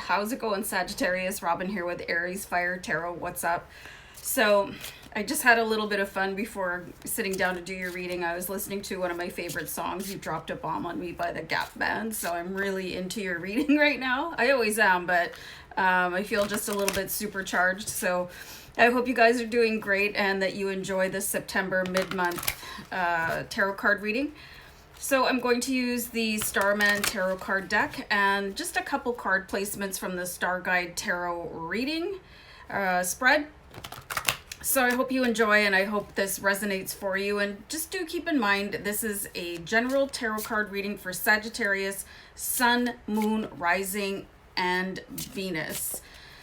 How's it going, Sagittarius? Robin here with AriesFireTarot. What's up? So I just had a little bit of fun before sitting down to do your reading. I was listening to one of my favorite songs, You Dropped a Bomb on Me by the Gap Band. So I'm really into your reading right now. I always am, but I feel just a little bit supercharged. So I hope you guys are doing great and that you enjoy this September mid-month tarot card reading. So I'm going to use the Starman tarot card deck and just a couple card placements from the Starguide tarot reading spread. So I hope you enjoy and I hope this resonates for you. And just do keep in mind, this is a general tarot card reading for Sagittarius, Sun, Moon, Rising, and Venus.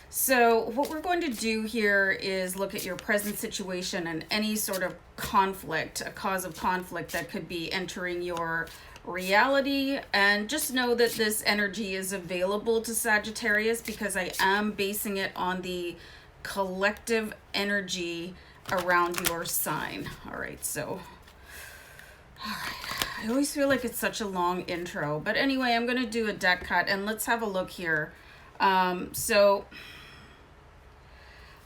So what we're going to do here is look at your present situation and any sort of conflict, a cause of conflict that could be entering your reality. And just know that this energy is available to Sagittarius because I am basing it on the collective energy around your sign. All right, so I always feel like it's such a long intro, but anyway, I'm going to do a deck cut and let's have a look here. So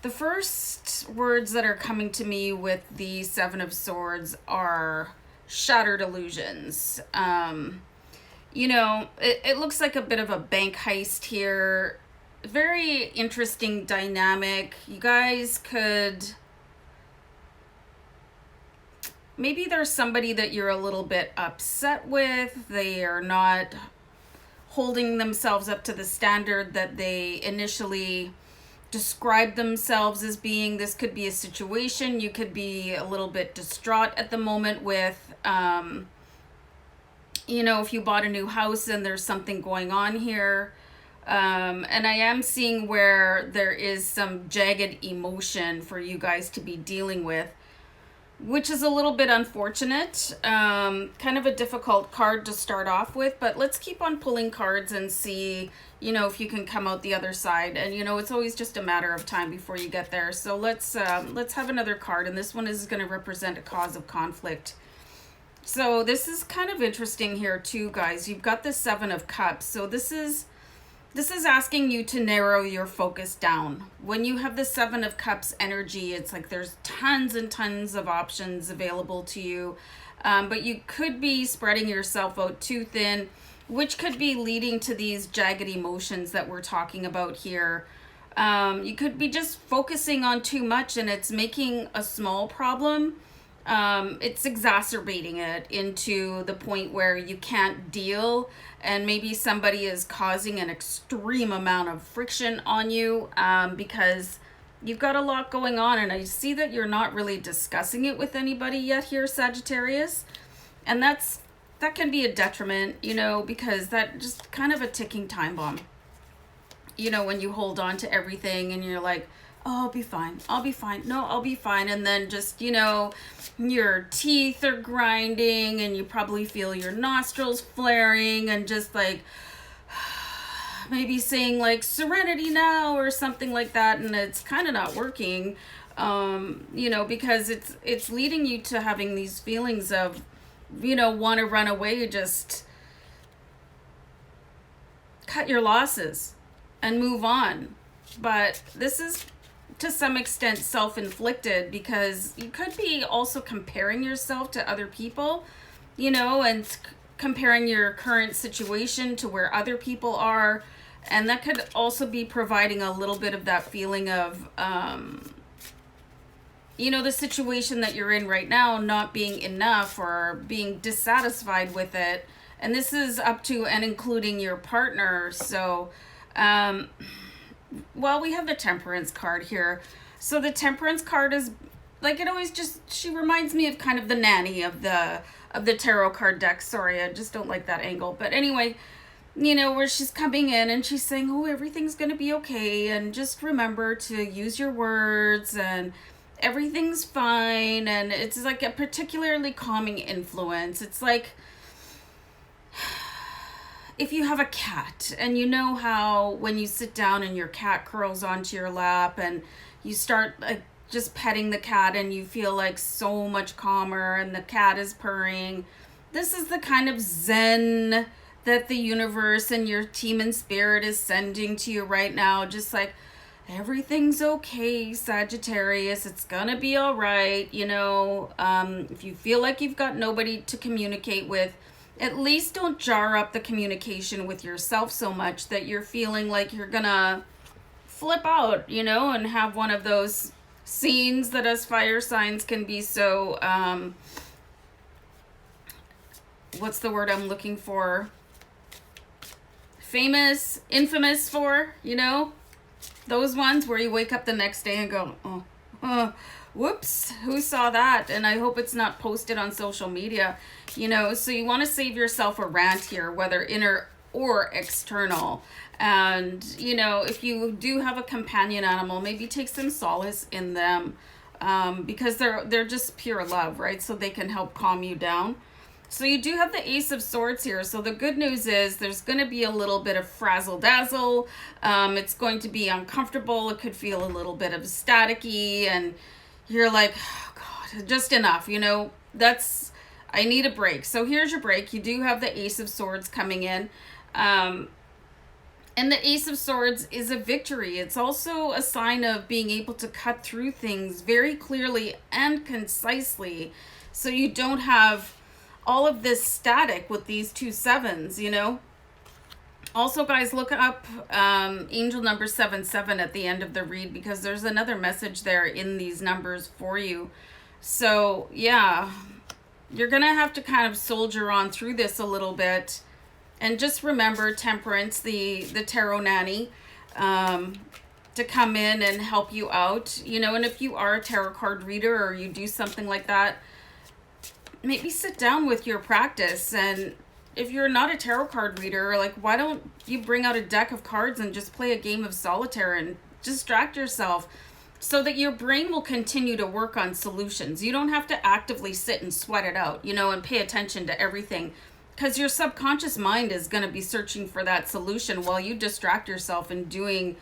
the first words that are coming to me with the Seven of Swords are shattered illusions. You know, it looks like a bit of a bank heist here. Very interesting dynamic. You guys could... Maybe there's somebody that you're a little bit upset with. They are not holding themselves up to the standard that they initially describe themselves as being. This could be a situation. You could be a little bit distraught at the moment with, you know, if you bought a new house and there's something going on here. And I am seeing where there is some jagged emotion for you guys to be dealing with, which is a little bit unfortunate. Kind of a difficult card to start off with, but let's keep on pulling cards and see, you know, if you can come out the other side. And, you know, it's always just a matter of time before you get there. So let's have another card. And this one is going to represent a cause of conflict. So this is kind of interesting here too, guys. You've got the Seven of Cups. So this is asking you to narrow your focus down. When you have the Seven of Cups energy, it's like there's tons and tons of options available to you. But you could be spreading yourself out too thin, which could be leading to these jagged emotions that we're talking about here. You could be just focusing on too much and it's making a small problem. It's exacerbating it into the point where you can't deal, and maybe somebody is causing an extreme amount of friction on you because you've got a lot going on, and I see that you're not really discussing it with anybody yet here, Sagittarius, and that can be a detriment, you know, because that just kind of a ticking time bomb, you know, when you hold on to everything and you're like, oh, I'll be fine. I'll be fine. No, I'll be fine. And then just, you know, your teeth are grinding and you probably feel your nostrils flaring and just like maybe saying like serenity now or something like that. And it's kind of not working, you know, because it's leading you to having these feelings of, you know, want to run away. Just cut your losses and move on. But this is to some extent self-inflicted because you could be also comparing yourself to other people, you know, and comparing your current situation to where other people are. And that could also be providing a little bit of that feeling of, you know, the situation that you're in right now not being enough or being dissatisfied with it. And this is up to and including your partner. So, well, we have the Temperance card here. So the Temperance card is like, it always just, she reminds me of kind of the NANNY of the tarot card deck. Sorry, I just don't like that angle. But anyway, you know, where she's coming in and she's saying, oh, everything's going to be okay. And just remember to use your words and everything's fine. And it's like a particularly calming influence. It's like, if you have a cat and you know how when you sit down and your cat curls onto your lap and you start like just petting the cat and you feel like so much calmer and the cat is purring, this is the kind of zen that the universe and your team in spirit is sending to you right now. Just like, everything's okay, Sagittarius. It's gonna be all right. You know, if you feel like you've got nobody to communicate with, at least don't jar up the communication with yourself so much that you're feeling like you're gonna flip out, you know, and have one of those scenes that us fire signs can be so, what's the word I'm looking for? Infamous for, you know? Those ones where you wake up the next day and go, whoops, who saw that? And I hope it's not posted on social media, you know? So you want to save yourself a rant here, whether inner or external. And, you know, if you do have a companion animal, maybe take some solace in them, because they're just pure love, right? So they can help calm you down. So you do have the Ace of Swords here. So the good news is there's going to be a little bit of frazzle-dazzle. It's going to be uncomfortable. It could feel a little bit of staticky. And you're like, oh, God, just enough. You know, I need a break. So here's your break. You do have the Ace of Swords coming in. And the Ace of Swords is a victory. It's also a sign of being able to cut through things very clearly and concisely. So you don't have all of this static with these 2 sevens, you know. Also, guys, look up angel number 77 at the end of the read, because there's another message there in these numbers for you. So yeah, you're gonna have to kind of soldier on through this a little bit, and just remember Temperance, the tarot nanny, to come in and help you out, you know. And if you are a tarot card reader or you do something like that, maybe sit down with your practice. And if you're not a tarot card reader, like, why don't you bring out a deck of cards and just play a game of solitaire and distract yourself so that your brain will continue to work on solutions. You don't have to actively sit and sweat it out, you know, and pay attention to everything, because your subconscious mind is going to be searching for that solution while you distract yourself and doing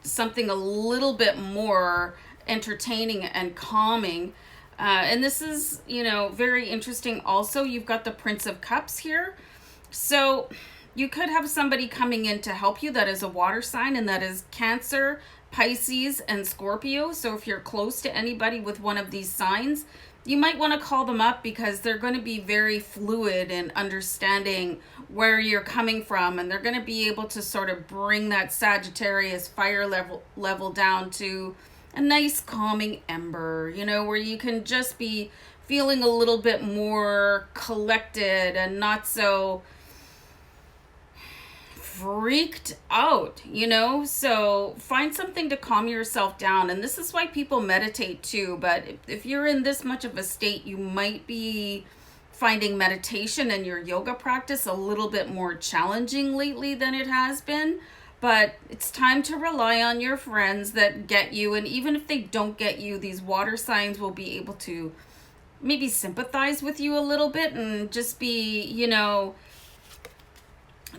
something a little bit more entertaining and calming. And this is, you know, very interesting. Also, you've got the Prince of Cups here. So you could have somebody coming in to help you that is a water sign, and that is Cancer, Pisces, and Scorpio. So if you're close to anybody with one of these signs, you might want to call them up, because they're going to be very fluid in understanding where you're coming from. And they're going to be able to sort of bring that Sagittarius fire level down to a nice calming ember, you know, where you can just be feeling a little bit more collected and not so freaked out, you know. So find something to calm yourself down. And this is why people meditate too. But if you're in this much of a state, you might be finding meditation and your yoga practice a little bit more challenging lately than it has been. But it's time to rely on your friends that get you. And even if they don't get you, these water signs will be able to maybe sympathize with you a little bit and just be, you know,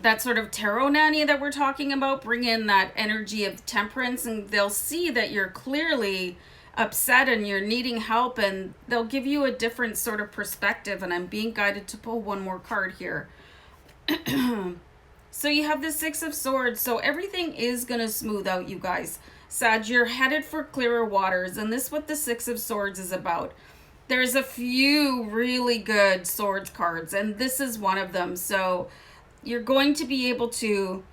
that sort of tarot nanny that we're talking about. Bring in that energy of temperance, and they'll see that you're clearly upset and you're needing help, and they'll give you a different sort of perspective. And I'm being guided to pull one more card here. So you have the Six of Swords. So everything is going to smooth out, you guys. Sag, you're headed for clearer waters. And this is what the Six of Swords is about. There's a few really good swords cards, and this is one of them. So you're going to be able to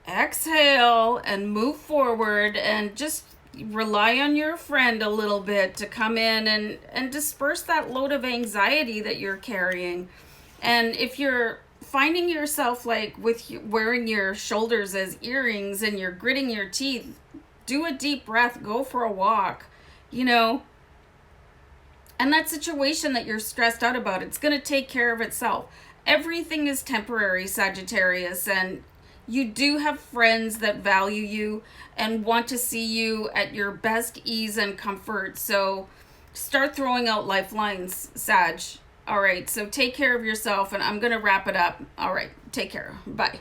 exhale and move forward and just rely on your friend a little bit to come in and disperse that load of anxiety that you're carrying. And if you're finding yourself like wearing your shoulders as earrings and you're gritting your teeth, do a deep breath, go for a walk, you know. And that situation that you're stressed out about, it's going to take care of itself. Everything is temporary, Sagittarius, and you do have friends that value you and want to see you at your best ease and comfort. So start throwing out lifelines, Sag. All right, so take care of yourself, and I'm going to wrap it up. All right, take care. Bye.